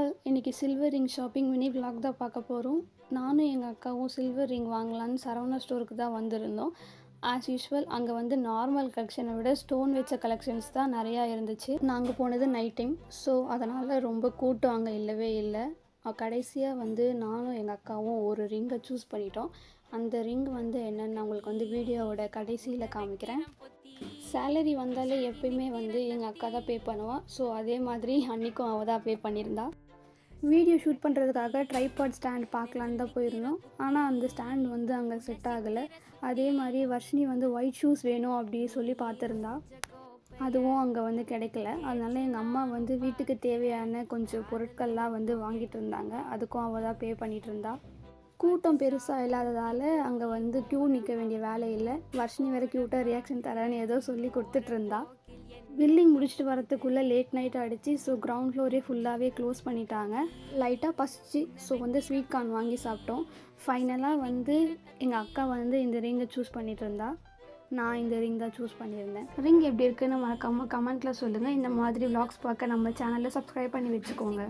All, இன்றைக்கி silver ring shopping mini vlog தான் பார்க்க போகிறோம். நானும் எங்கள் அக்காவும் சில்வர் ரிங் வாங்கலான்னு சரவணா ஸ்டோருக்கு தான் வந்திருந்தோம். ஆஸ் யூஷுவல் அங்கே வந்து நார்மல் கலெக்ஷனை விட ஸ்டோன் வச்ச கலெக்ஷன்ஸ் தான் நிறையா இருந்துச்சு. நாங்கள் போனது நைட் டைம், ஸோ அதனால் ரொம்ப கூட்டம் அங்கே இல்லவே இல்லை. கடைசியாக வந்து நானும் எங்கள் அக்காவும் ஒரு ரிங்கை சூஸ் பண்ணிட்டோம். அந்த ரிங் வந்து என்னென்னு நான் உங்களுக்கு வந்து வீடியோவோட கடைசியில் காமிக்கிறேன். சேலரி வந்தாலே எப்பயுமே வந்து எங்கள் அக்கா தான் பே பண்ணுவாள். ஸோ அதே மாதிரி அன்றைக்கும் அவள் தான் பே பண்ணியிருந்தா. வீடியோ ஷூட் பண்ணுறதுக்காக ட்ரைபாட் ஸ்டாண்ட் பார்க்கலான்னு தான் போயிருந்தோம். ஆனால் அந்த ஸ்டாண்ட் வந்து அங்கே செட் ஆகலை. அதே மாதிரி வர்ஷினி வந்து ஒயிட் ஷூஸ் வேணும் அப்படி சொல்லி பார்த்துருந்தா. அதுவும் அங்கே வந்து கிடைக்கல. அதனால எங்கள் அம்மா வந்து வீட்டுக்கு தேவையான கொஞ்சம் பொருட்கள்லாம் வந்து வாங்கிட்டு இருந்தாங்க. அதுக்கும் அவள் தான் பே பண்ணிகிட்டு இருந்தா. கூட்டம் பெருசாக இல்லாததால் அங்கே வந்து க்யூ நிற்க வேண்டிய வேலை இல்லை. வர்ஷினி வேறு க்யூட்டாக ரியாக்ஷன் தரேன்னு ஏதோ சொல்லி கொடுத்துட்ருந்தா. பில்லிங் முடிச்சுட்டு வரத்துக்குள்ளே லேட் நைட் ஆகிடுச்சு. ஸோ கிரவுண்ட் ஃப்ளோரே ஃபுல்லாகவே க்ளோஸ் பண்ணிட்டாங்க. லைட்டாக பசிச்சு, ஸோ வந்து ஸ்வீட் கார்ன் வாங்கி சாப்பிட்டோம். ஃபைனலாக வந்து எங்கள் அக்கா வந்து இந்த ரிங்கை சூஸ் பண்ணிகிட்டு இருந்தா. நான் இந்த ரிங் தான் சூஸ் பண்ணியிருந்தேன். ரிங் எப்படி இருக்குன்னு மறக்காமல் கமெண்ட்டில் சொல்லுங்கள். இந்த மாதிரி விலாக்ஸ் பார்க்க நம்ம சேனலை சப்ஸ்கிரைப் பண்ணி வச்சுக்கோங்க.